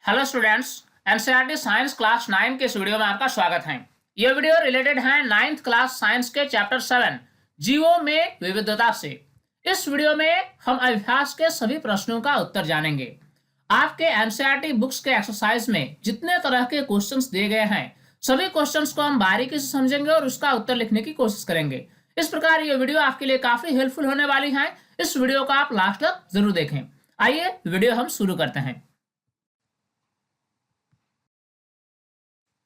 Hello students, NCERT science class 9 के इस video में आपका स्वागत है। ये वीडियो रिलेटेड है 9th क्लास साइंस के चैप्टर 7 जीवों में विविधता से। इस वीडियो में हम अभ्यास के सभी प्रश्नों का उत्तर जानेंगे। आपके एनसीईआरटी बुक्स के एक्सरसाइज में जितने तरह के क्वेश्चंस दिए गए हैं, सभी क्वेश्चंस को हम बारीकी से समझेंगे और उसका उत्तर लिखने की कोशिश करेंगे। इस प्रकार ये वीडियो आपके लिए काफी हेल्पफुल होने वाली है। इस वीडियो को आप लास्ट तक जरूर देखें। आइए वीडियो हम शुरू करते हैं।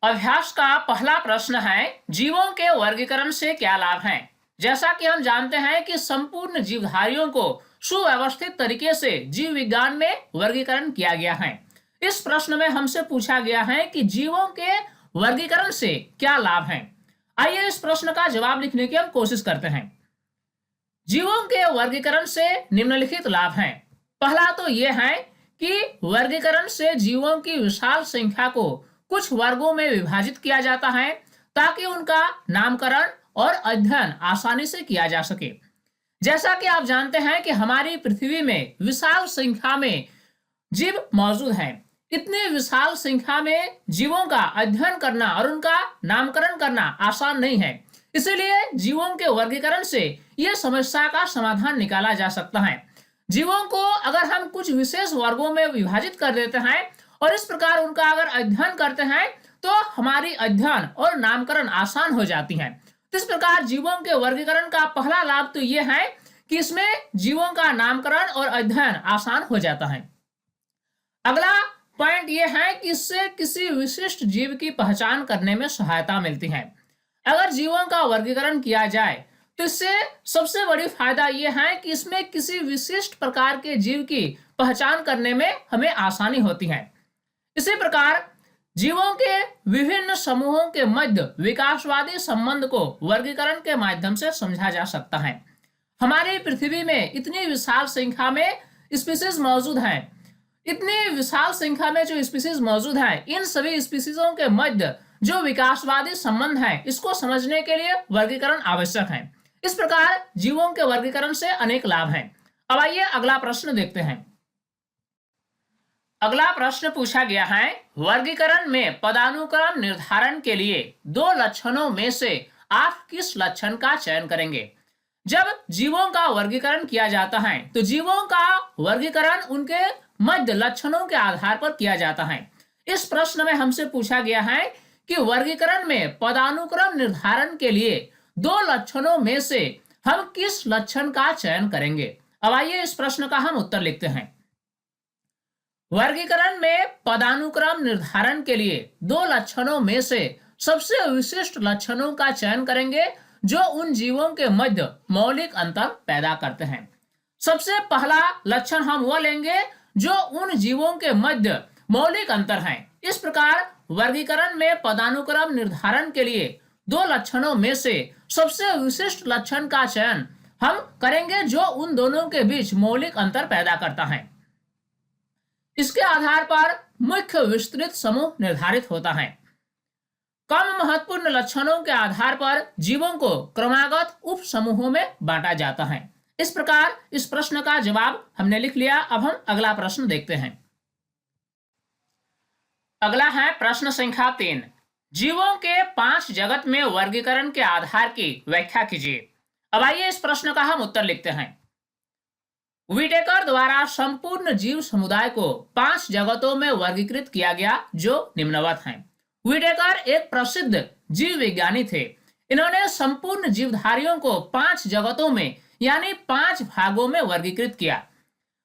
अभ्यास का पहला प्रश्न है, जीवों के वर्गीकरण से क्या लाभ हैं? जैसा कि हम जानते हैं कि संपूर्ण जीवधारियों को सुव्यवस्थित तरीके से जीव विज्ञान में वर्गीकरण किया गया है। इस प्रश्न में हमसे पूछा गया है कि जीवों के वर्गीकरण से क्या लाभ हैं। आइए इस प्रश्न का जवाब लिखने की हम कोशिश करते हैं। जीवों के वर्गीकरण से निम्नलिखित लाभ हैं। पहला तो यह है कि वर्गीकरण से जीवों की विशाल संख्या को कुछ वर्गों में विभाजित किया जाता है ताकि उनका नामकरण और अध्ययन आसानी से किया जा सके। जैसा कि आप जानते हैं कि हमारी पृथ्वी में विशाल संख्या में जीव मौजूद हैं। इतनी विशाल संख्या में जीवों का अध्ययन करना और उनका नामकरण करना आसान नहीं है। इसीलिए जीवों के वर्गीकरण से यह समस्या का समाधान निकाला जा सकता है। जीवों को अगर हम कुछ विशेष वर्गों में विभाजित कर देते हैं और इस प्रकार उनका अगर अध्ययन करते हैं तो हमारी अध्ययन और नामकरण आसान हो जाती है। तो इस प्रकार जीवों के वर्गीकरण का पहला लाभ तो यह है कि इसमें जीवों का नामकरण और अध्ययन आसान हो जाता है। अगला पॉइंट यह है कि इससे किसी विशिष्ट जीव की पहचान करने में सहायता मिलती है। अगर जीवों का वर्गीकरण किया जाए तो इससे सबसे बड़ी फायदा यह है कि इसमें किसी विशिष्ट प्रकार के जीव की पहचान करने में हमें आसानी होती है। इसी प्रकार जीवों के विभिन्न समूहों के मध्य विकासवादी संबंध को वर्गीकरण के माध्यम से समझा जा सकता है। हमारी पृथ्वी में इतनी विशाल संख्या में स्पीसीज मौजूद हैं। इतनी विशाल संख्या में जो स्पीसीज मौजूद हैं, इन सभी स्पीसीजों के मध्य जो विकासवादी संबंध है, इसको समझने के लिए वर्गीकरण आवश्यक है। इस प्रकार जीवों के वर्गीकरण से अनेक लाभ हैं। अब आइए अगला प्रश्न देखते हैं। अगला प्रश्न पूछा गया है, वर्गीकरण में पदानुक्रम निर्धारण के लिए दो लक्षणों में से आप किस लक्षण का चयन करेंगे? जब जीवों का वर्गीकरण किया जाता है तो जीवों का वर्गीकरण उनके मध्य लक्षणों के आधार पर किया जाता है। इस प्रश्न में हमसे पूछा गया है कि वर्गीकरण में पदानुक्रम निर्धारण के लिए दो लक्षणों में से हम किस लक्षण का चयन करेंगे? अब आइए इस प्रश्न का हम उत्तर लिखते हैं। वर्गीकरण में पदानुक्रम निर्धारण के लिए दो लक्षणों में से सबसे विशिष्ट लक्षणों का चयन करेंगे जो उन जीवों के मध्य मौलिक अंतर पैदा करते हैं। सबसे पहला लक्षण हम वह लेंगे जो उन जीवों के मध्य मौलिक अंतर है। इस प्रकार वर्गीकरण में पदानुक्रम निर्धारण के लिए दो लक्षणों में से सबसे विशिष्ट लक्षण का चयन हम करेंगे जो उन दोनों के बीच मौलिक अंतर पैदा करता है। इसके आधार पर मुख्य विस्तृत समूह निर्धारित होता है। कम महत्वपूर्ण लक्षणों के आधार पर जीवों को क्रमागत उप समूहों में बांटा जाता है। इस प्रकार इस प्रश्न का जवाब हमने लिख लिया। अब हम अगला प्रश्न देखते हैं। अगला है प्रश्न संख्या 3, जीवों के 5 जगत में वर्गीकरण के आधार की व्याख्या कीजिए। अब आइए इस प्रश्न का हम उत्तर लिखते हैं। व्हिटेकर द्वारा संपूर्ण जीव समुदाय को 5 जगतों में वर्गीकृत किया गया जो निम्नवत हैं। व्हिटेकर एक प्रसिद्ध जीव विज्ञानी थे। इन्होंने संपूर्ण जीवधारियों को 5 जगतों में यानी 5 भागों में वर्गीकृत किया।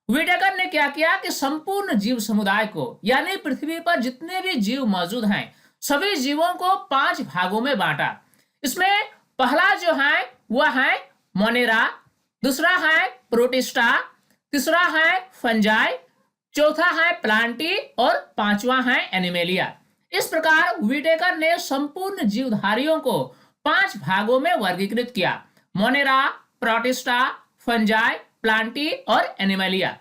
व्हिटेकर ने क्या किया कि संपूर्ण जीव समुदाय को यानी पृथ्वी पर जितने भी जीव मौजूद हैं सभी जीवों को 5 भागों में बांटा। इसमें पहला जो है वह है मोनेरा, दूसरा है प्रोटिस्टा, तीसरा है फंजाई, चौथा है प्लांटी और पांचवा है एनिमेलिया। इस प्रकार व्हिटेकर ने संपूर्ण जीवधारियों को 5 भागों में वर्गीकृत किया: मोनेरा, प्रोटिस्टा, फंजाई, प्लांटी और एनिमेलिया।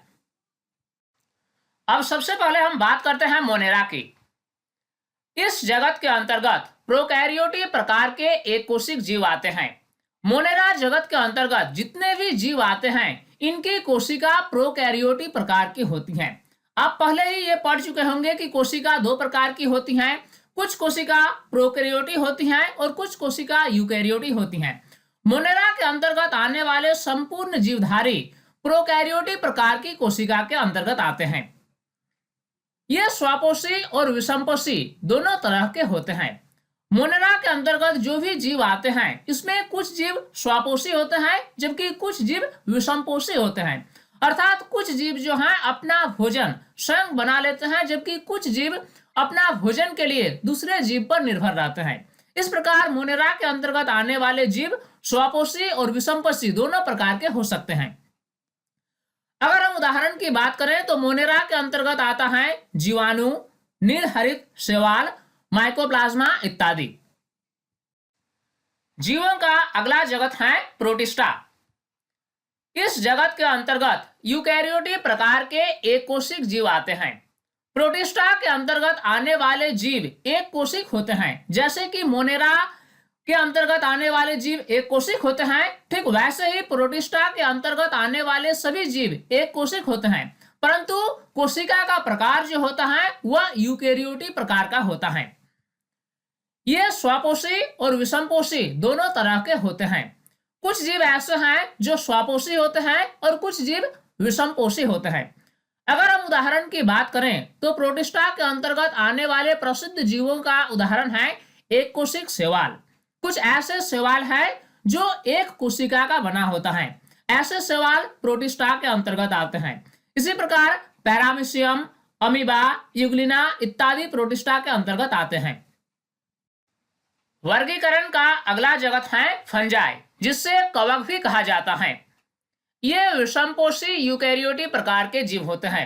अब सबसे पहले हम बात करते हैं मोनेरा की। इस जगत के अंतर्गत प्रोकैरियोटी प्रकार के एक कोशिक जीव आते हैं। मोनेरा जगत के अंतर्गत जितने भी जीव आते हैं इनकी कोशिका प्रोकैरियोटी प्रकार की होती हैं। आप पहले ही ये पढ़ चुके होंगे कि कोशिका दो प्रकार की होती हैं। कुछ कोशिका प्रोकैरियोटी होती हैं और कुछ कोशिका यूकैरियोटी होती हैं। मोनेरा के अंतर्गत आने वाले संपूर्ण जीवधारी प्रोकैरियोटी प्रकार की कोशिका के अंतर्गत आते हैं। ये स्वापोषी और विषमपोषी दोनों तरह के होते हैं। मोनेरा के अंतर्गत जो भी जीव आते हैं इसमें कुछ जीव स्वापोषी होते हैं जबकि कुछ जीव विषमपोषी होते हैं। अर्थात कुछ जीव जो हैं अपना भोजन स्वयं बना लेते हैं जबकि कुछ जीव अपना भोजन के लिए दूसरे जीव पर निर्भर रहते हैं। इस प्रकार मोनेरा के अंतर्गत आने वाले जीव स्वापोषी और विषमपोषी दोनों प्रकार के हो सकते हैं। अगर हम उदाहरण की बात करें तो मोनेरा के अंतर्गत आता है जीवाणु, नीलहरित शैवाल, माइकोप्लाज्मा इत्यादि। जीवों का अगला जगत है प्रोटिस्टा। इस जगत के अंतर्गत यूकैरियोटी प्रकार के एक कोशिक जीव आते हैं। प्रोटिस्टा के अंतर्गत आने वाले जीव एक कोशिक होते हैं। जैसे कि मोनेरा के अंतर्गत आने वाले जीव एक कोशिक होते हैं, ठीक वैसे ही प्रोटिस्टा के अंतर्गत आने वाले सभी जीव एक कोशिक होते हैं, परंतु कोशिका का प्रकार जो होता है वह यूकैरियोटी प्रकार का होता है। ये स्वापोषी और विषमपोषी दोनों तरह के होते हैं। कुछ जीव ऐसे हैं जो स्वापोषी होते हैं और कुछ जीव विषमपोषी होते हैं। अगर हम उदाहरण की बात करें तो प्रोटिस्टा के अंतर्गत आने वाले प्रसिद्ध जीवों का उदाहरण है एक कोशिक शैवाल। कुछ ऐसे शैवाल है जो एक कोशिका का बना होता है। ऐसे शैवाल प्रोटिस्टा के अंतर्गत आते हैं। इसी प्रकार पैरामीशियम, अमीबा, यूग्लिना इत्यादि प्रोटिस्टा के अंतर्गत आते हैं। वर्गीकरण का अगला जगत है फंजाई, जिससे कवक भी कहा जाता है। ये विषमपोषी यूकैरियोटी प्रकार के जीव होते हैं।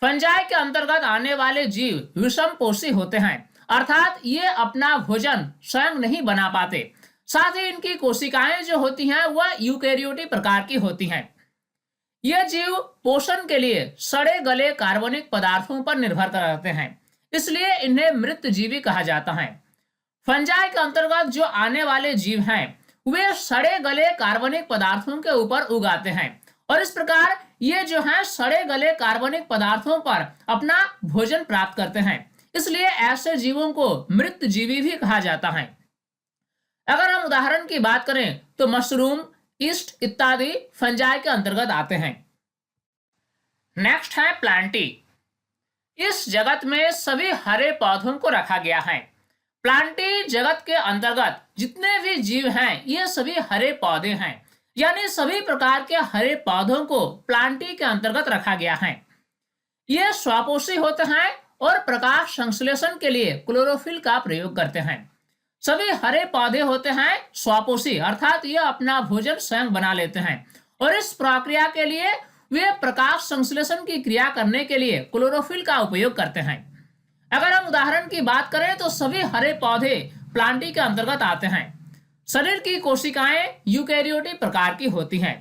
फंजाई के अंतर्गत आने वाले जीव विषमपोषी होते हैं, अर्थात ये अपना भोजन स्वयं नहीं बना पाते। साथ ही इनकी कोशिकाएं जो होती हैं वह यूकैरियोटी प्रकार की होती हैं। ये जीव पोषण के लिए सड़े गले कार्बनिक पदार्थों पर निर्भर रहते हैं, इसलिए इन्हें मृतजीवी कहा जाता है। फंजाई के अंतर्गत जो आने वाले जीव हैं वे सड़े गले कार्बनिक पदार्थों के ऊपर उगाते हैं और इस प्रकार ये जो हैं सड़े गले कार्बनिक पदार्थों पर अपना भोजन प्राप्त करते हैं, इसलिए ऐसे जीवों को मृतजीवी भी कहा जाता है। अगर हम उदाहरण की बात करें तो मशरूम, ईस्ट इत्यादि फंजाई के अंतर्गत आते हैं। नेक्स्ट है प्लांटी। इस जगत में सभी हरे पौधों को रखा गया है। प्लांटी जगत के अंतर्गत जितने भी जीव हैं ये सभी हरे पौधे हैं, यानी सभी प्रकार के हरे पौधों को प्लांटी के अंतर्गत रखा गया है। ये स्वापोषी होते हैं और प्रकाश संश्लेषण के लिए क्लोरोफिल का प्रयोग करते हैं। सभी हरे पौधे होते हैं स्वापोषी, अर्थात ये अपना भोजन स्वयं बना लेते हैं और इस प्रक्रिया के लिए वे प्रकाश संश्लेषण की क्रिया करने के लिए क्लोरोफिल का उपयोग करते हैं। अगर हम उदाहरण की बात करें तो सभी हरे पौधे प्लांटी के अंतर्गत आते हैं। शरीर की कोशिकाएं यूकैरियोटी प्रकार की होती हैं।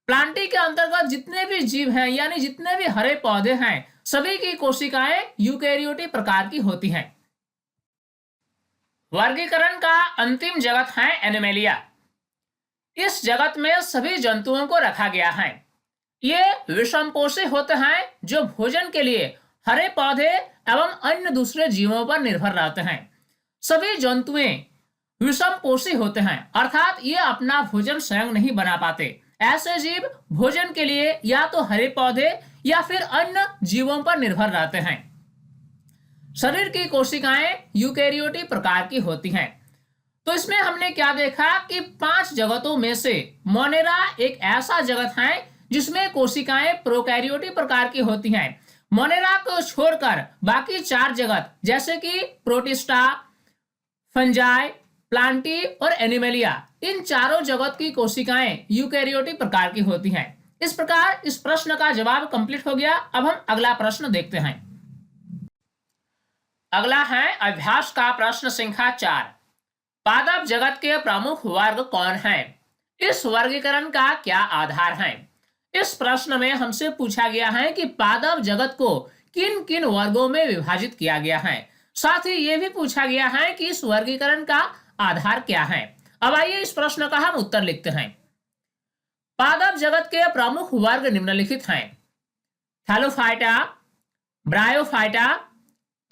प्लांटी के अंतर्गत जितने भी जीव हैं यानी जितने भी हरे पौधे हैं सभी की कोशिकाएं यूकैरियोटी प्रकार की होती हैं। वर्गीकरण का अंतिम जगत है एनिमेलिया। इस जगत में सभी जंतुओं को रखा गया है। ये विषमपोषी होते हैं जो भोजन के लिए हरे पौधे एवं अन्य दूसरे जीवों पर निर्भर रहते हैं। सभी जंतुएं विषमपोषी होते हैं, अर्थात ये अपना भोजन स्वयं नहीं बना पाते। ऐसे जीव भोजन के लिए या तो हरे पौधे या फिर अन्य जीवों पर निर्भर रहते हैं। शरीर की कोशिकाएं यूकैरियोटी प्रकार की होती हैं। तो इसमें हमने क्या देखा कि 5 जगतों में से मोनेरा एक ऐसा जगत है जिसमें कोशिकाएं प्रोकैरियोटी प्रकार की होती हैं। मोनेरा को छोड़कर बाकी 4 जगत जैसे कि प्रोटिस्टा, फंजाई, प्लांटी और एनिमेलिया, इन चारों जगत की कोशिकाएं यूकैरियोटी प्रकार की होती हैं। इस प्रकार इस प्रश्न का जवाब कंप्लीट हो गया। अब हम अगला प्रश्न देखते हैं। अगला है अभ्यास का प्रश्न संख्या 4। पादप जगत के प्रमुख वर्ग कौन हैं? इस वर्गीकरण का क्या आधार है? इस प्रश्न में हमसे पूछा गया है कि पादप जगत को किन किन वर्गों में विभाजित किया गया है। साथ ही यह भी पूछा गया है कि इस वर्गीकरण का आधार क्या है। अब आइए इस प्रश्न का हम उत्तर लिखते हैं। पादप जगत के प्रमुख वर्ग निम्नलिखित हैं: थैलोफाइटा, ब्रायोफाइटा,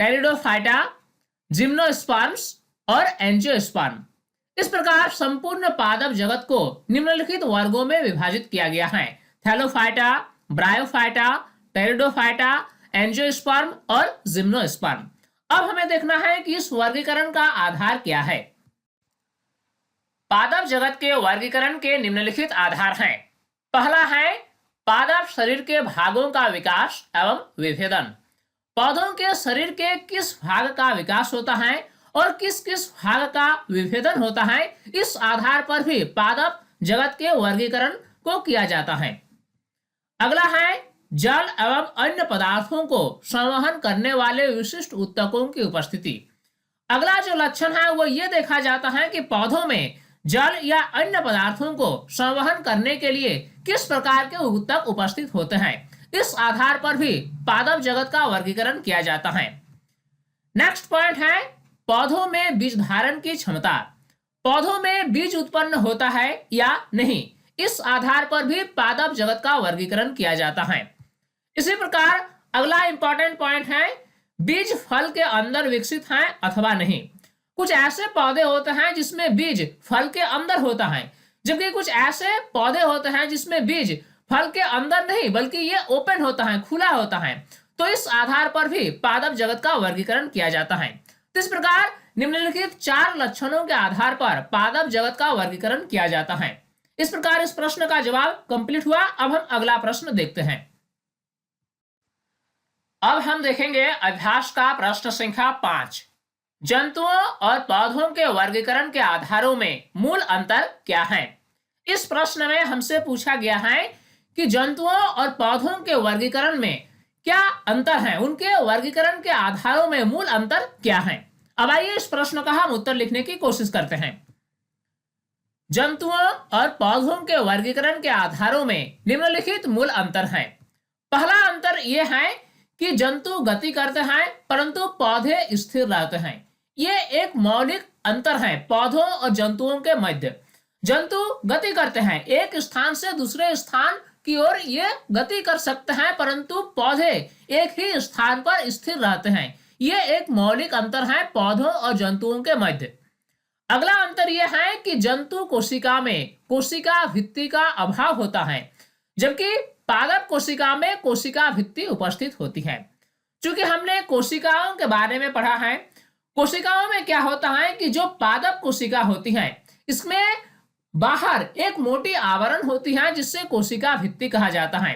टेरिडोफाइटा, जिम्नोस्पर्म्स और एंजियोस्पर्म। इस प्रकार संपूर्ण पादप जगत को निम्नलिखित वर्गों में विभाजित किया गया है: थैलोफाइटा, ब्रायोफाइटा, टेरिडोफाइटा, एंजियोस्पर्म और जिम्नोस्पर्म। अब हमें देखना है कि इस वर्गीकरण का आधार क्या है। पादप जगत के वर्गीकरण के निम्नलिखित आधार हैं। पहला है पादप शरीर के भागों का विकास एवं विभेदन। पौधों के शरीर के किस भाग का विकास होता है और किस किस भाग का विभेदन होता है, इस आधार पर भी पादप जगत के वर्गीकरण को किया जाता है। अगला है जल एवं अन्य पदार्थों को संवहन करने वाले विशिष्ट ऊतकों की उपस्थिति। अगला जो लक्षण है वो ये देखा जाता है कि पौधों में जल या अन्य पदार्थों को संवहन करने के लिए किस प्रकार के ऊतक उपस्थित होते हैं। इस आधार पर भी पादप जगत का वर्गीकरण किया जाता है। नेक्स्ट पॉइंट है पौधों में बीज धारण की क्षमता। पौधों में बीज उत्पन्न होता है या नहीं, इस आधार पर भी पादप जगत का वर्गीकरण किया जाता है। इसी प्रकार अगला इंपॉर्टेंट पॉइंट है बीज फल के अंदर विकसित हैं अथवा नहीं। कुछ ऐसे पौधे होते हैं जिसमें बीज फल के अंदर होता है, जबकि कुछ ऐसे पौधे होते हैं जिसमें बीज फल के अंदर नहीं बल्कि ये ओपन होता है, खुला होता है। तो इस आधार पर भी पादप जगत का वर्गीकरण किया जाता है। तो इस प्रकार निम्नलिखित 4 लक्षणों के आधार पर पादप जगत का वर्गीकरण किया जाता है। इस प्रकार इस प्रश्न का जवाब कंप्लीट हुआ। अब हम अगला प्रश्न देखते हैं। अब हम देखेंगे अभ्यास का प्रश्न संख्या 5। जंतुओं और पौधों के वर्गीकरण के आधारों में मूल अंतर क्या है। इस प्रश्न में हमसे पूछा गया है कि जंतुओं और पौधों के वर्गीकरण में क्या अंतर है, उनके वर्गीकरण के आधारों में मूल अंतर क्या है। अब आइए इस प्रश्न का हम उत्तर लिखने की कोशिश करते हैं। जंतुओं और पौधों के वर्गीकरण के आधारों में निम्नलिखित मूल अंतर हैं। पहला अंतर यह है कि जंतु गति करते हैं परंतु पौधे स्थिर रहते हैं। ये एक मौलिक अंतर है पौधों और जंतुओं के मध्य। जंतु गति करते हैं, एक स्थान से दूसरे स्थान की ओर ये गति कर सकते हैं, परंतु पौधे एक ही स्थान पर स्थिर रहते हैं। ये एक मौलिक अंतर है पौधों और जंतुओं के मध्य। अगला अंतर यह है कि जंतु कोशिका में कोशिका भित्ति का अभाव होता है, जबकि पादप कोशिका में कोशिका भित्ति उपस्थित होती है। चूंकि हमने कोशिकाओं के बारे में पढ़ा है, कोशिकाओं में क्या होता है कि जो पादप कोशिका होती है इसमें बाहर एक मोटी आवरण होती है जिससे कोशिका भित्ति कहा जाता है।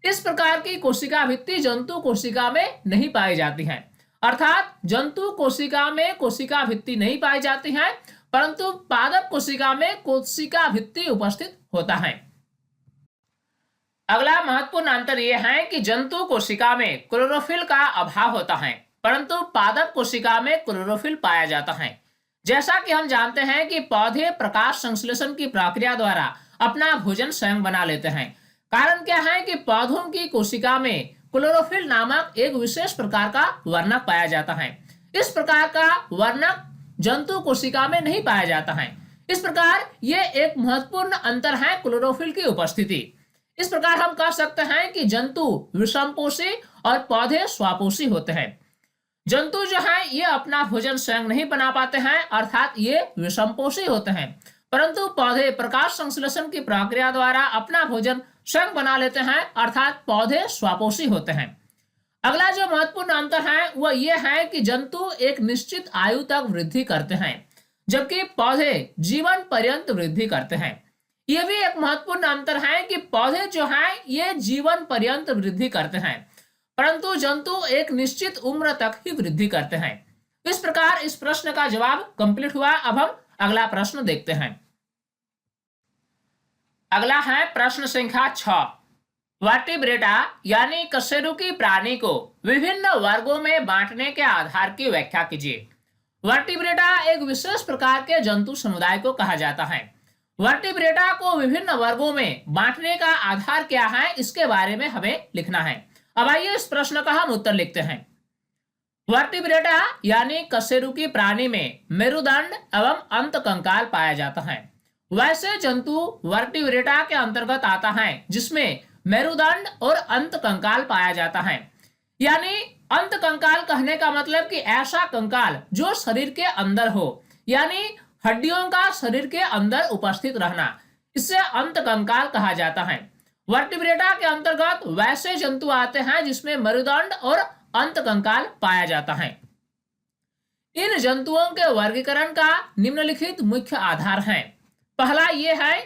इस प्रकार की कोशिका भित्ति जंतु कोशिका में नहीं पाई जाती है। अर्थात जंतु कोशिका में कोशिका भित्ति नहीं पाई जाती है, परंतु पादप कोशिका में कोशिका भित्ति उपस्थित होता है। अगला महत्वपूर्ण अंतर यह है कि जंतु कोशिका में क्लोरोफिल का अभाव होता है, परंतु पादप कोशिका में क्लोरोफिल पाया जाता है। जैसा कि हम जानते हैं कि पौधे प्रकाश संश्लेषण की प्रक्रिया द्वारा अपना भोजन स्वयं बना लेते हैं। कारण क्या है कि पौधों की कोशिका में क्लोरोफिल नामक एक विशेष प्रकार का वर्णक पाया जाता है। इस प्रकार का वर्णक जंतु कोशिका में नहीं पाया जाता है। इस प्रकार ये एक महत्वपूर्ण अंतर है क्लोरोफिल की उपस्थिति। इस प्रकार हम कह सकते हैं कि जंतु विषमपोषी और पौधे स्वापोषी होते हैं। जंतु जो है ये अपना भोजन स्वयं नहीं बना पाते हैं, अर्थात ये विषमपोषी होते हैं, परंतु पौधे प्रकाश संश्लेषण की प्रक्रिया द्वारा अपना भोजन स्वयं बना लेते हैं, अर्थात पौधे स्वापोषी होते हैं। अगला जो महत्वपूर्ण अंतर है वह यह है कि जंतु एक निश्चित आयु तक वृद्धि करते हैं, जबकि पौधे जीवन पर्यंत वृद्धि करते हैं। यह भी एक महत्वपूर्ण अंतर है कि पौधे जो है ये जीवन पर्यंत वृद्धि करते हैं, परंतु जंतु एक निश्चित उम्र तक ही वृद्धि करते हैं। इस प्रकार इस प्रश्न का जवाब कंप्लीट हुआ। अब हम अगला प्रश्न देखते हैं। अगला है प्रश्न संख्या 6। वर्टिब्रेटा यानी कशेरुकी प्राणी को विभिन्न वर्गों में बांटने के आधार की व्याख्या कीजिए। वर्टिब्रेटा एक विशेष प्रकार के जंतु समुदाय को कहा जाता है। वर्टिब्रेटा को विभिन्न वर्गों में बांटने का आधार क्या है, इसके बारे में हमें लिखना है। अब आइए इस प्रश्न का हम उत्तर लिखते हैं। वर्टिब्रेटा यानी कशेरुकी प्राणी में मेरुदंड एवं अंतकंकाल पाया जाता है। वैसे जंतु वर्टिब्रेटा के अंतर्गत आता है जिसमें मेरुदंड और अंतकंकाल पाया जाता है। यानी अंत कंकाल कहने का मतलब कि ऐसा कंकाल जो शरीर के अंदर हो, यानी हड्डियों का शरीर के अंदर उपस्थित रहना, इससे अंत कंकाल कहा जाता है। वर्टिब्रेटा के अंतर्गत वैसे जंतु आते हैं जिसमें मेरुदंड और अंत कंकाल पाया जाता है। इन जंतुओं के वर्गीकरण का निम्नलिखित मुख्य आधार है। पहला यह है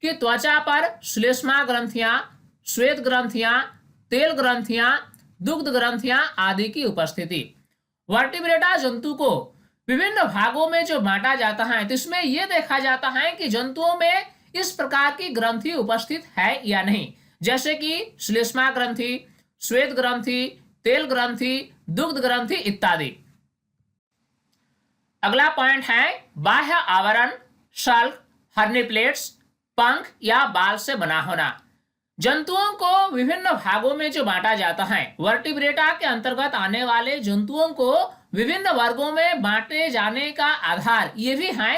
कि त्वचा पर श्लेष्मा ग्रंथियां, श्वेत ग्रंथियां, तेल ग्रंथियां, दुग्ध ग्रंथियां आदि की उपस्थिति। वर्टिब्रेटा जंतु को विभिन्न भागों में जो बांटा जाता है, तो इसमें यह देखा जाता है कि जंतुओं में इस प्रकार की ग्रंथि उपस्थित है या नहीं, जैसे कि श्लेष्मा ग्रंथि, श्वेत ग्रंथि, तेल ग्रंथि, दुग्ध ग्रंथि इत्यादि। अगला पॉइंट है बाह्य आवरण, शल्क, हर्नी प्लेट्स, पंख या बाल से बना होना। जंतुओं को विभिन्न भागों में जो बांटा जाता है, वर्टिब्रेटा के अंतर्गत आने वाले जंतुओं को विभिन्न वर्गों में बांटे जाने का आधार ये भी है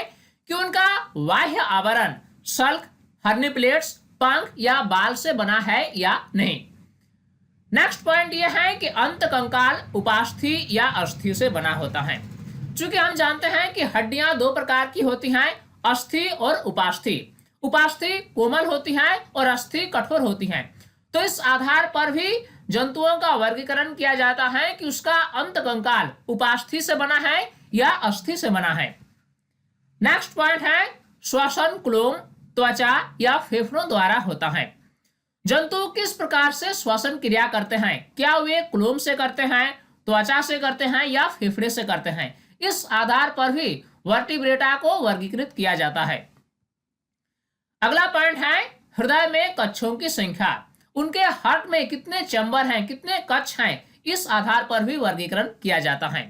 कि उनका बाह्य आवरण, शल्क, हर्नी प्लेट्स, पंख या बाल से बना है या नहीं। नेक्स्ट पॉइंट यह है कि अंत कंकाल उपास्थि या अस्थि से बना होता है। चूंकि हम जानते हैं कि हड्डियां दो प्रकार की होती हैं, अस्थि और उपास्थि। उपास्थि कोमल होती हैं और अस्थि कठोर होती हैं। तो इस आधार पर भी जंतुओं का वर्गीकरण किया जाता है कि उसका अंत कंकाल उपास्थि से बना है या अस्थि से बना है। नेक्स्ट पॉइंट है श्वसन क्लोम, त्वचा या फेफड़ों द्वारा होता है। जंतु किस प्रकार से श्वसन क्रिया करते हैं, क्या वे क्लोम से करते हैं, त्वचा से करते हैं या फेफड़े से करते हैं, इस आधार पर भी वर्टिब्रेटा को वर्गीकृत किया जाता है। अगला पॉइंट है हृदय में कक्षों की संख्या। उनके हार्ट में कितने चैम्बर हैं, कितने कक्ष हैं, इस आधार पर भी वर्गीकरण किया जाता है।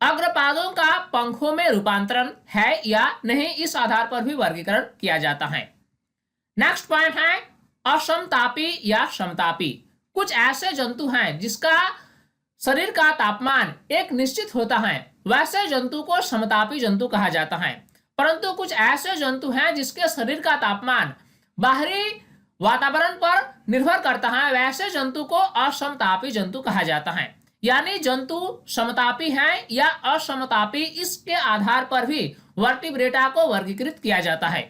अग्रपादों का पंखों में रूपांतरण है या नहीं, इस आधार पर भी वर्गीकरण किया जाता है। नेक्स्ट पॉइंट है असमतापी या समतापी। कुछ ऐसे जंतु हैं जिसका शरीर का तापमान एक निश्चित होता है, वैसे जंतु को समतापी जंतु कहा जाता है। परंतु कुछ ऐसे जंतु हैं जिसके शरीर का तापमान बाहरी वातावरण पर निर्भर करता है, वैसे जंतु को असमतापी जंतु कहा जाता है। यानी जंतु समतापी हैं या असमतापी, इसके आधार पर भी वर्टिब्रेटा को वर्गीकृत किया जाता है।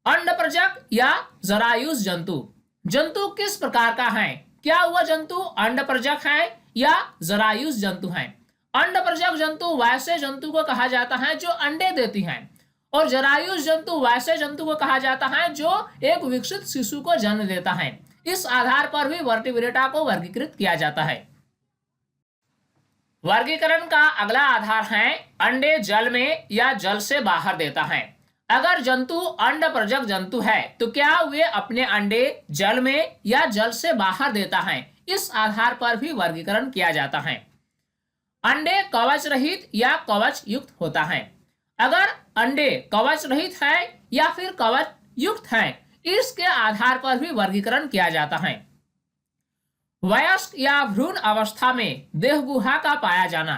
अंडप्रजक या जरायुज जंतु। जंतु किस प्रकार का है, क्या वह जंतु अंडप्रजक है या जरायुज जंतु है। अंडप्रजक जंतु वैसे जंतु को कहा जाता है जो अंडे देती हैं, और जरायुज जंतु वैसे जंतु को कहा जाता है जो एक विकसित शिशु को जन्म देता है। इस आधार पर भी वर्टिब्रेटा को वर्गीकृत किया जाता है। वर्गीकरण का अगला आधार है अंडे जल में या जल से बाहर देता है। अगर जंतु अंडप्रजक जंतु है तो क्या वे अपने अंडे जल में या जल से बाहर देता है, इस आधार पर भी वर्गीकरण किया जाता है। अंडे कवच रहित या कवच युक्त होता है। अगर अंडे कवच रहित है या फिर कवच युक्त है, इसके आधार पर भी वर्गीकरण किया जाता है। वयस्क या भ्रूण अवस्था में देहगुहा का पाया जाना।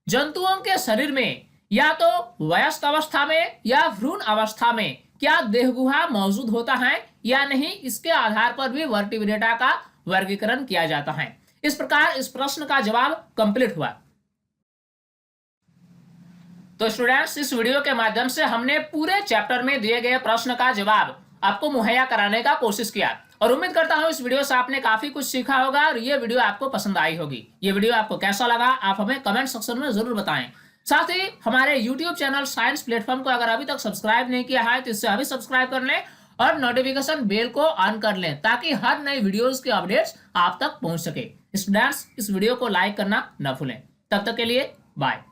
जंतुओं के शरीर में या तो वयस्क अवस्था में या भ्रूण अवस्था में क्या देहगुहा मौजूद होता है या नहीं, इसके आधार पर भी वर्टिब्रेटा का वर्गीकरण किया जाता है। इस प्रकार इस प्रश्न का जवाब कंप्लीट हुआ। तो स्टूडेंट्स, इस वीडियो के माध्यम से हमने पूरे चैप्टर में दिए गए प्रश्न का जवाब आपको मुहैया कराने का कोशिश किया, और उम्मीद करता हूं इस वीडियो से आपने काफी कुछ सीखा होगा और ये वीडियो आपको पसंद आई होगी। ये वीडियो आपको कैसा लगा आप हमें कमेंट सेक्शन में जरूर बताएं। साथ ही हमारे YouTube चैनल साइंस प्लेटफॉर्म को अगर अभी तक सब्सक्राइब नहीं किया है तो इसे अभी सब्सक्राइब कर लें और नोटिफिकेशन बेल को ऑन कर लें ताकि हर नई वीडियोस के अपडेट्स आप तक पहुंच सके। स्टूडेंट्स, इस वीडियो को लाइक करना न भूलें। तब तक के लिए बाय।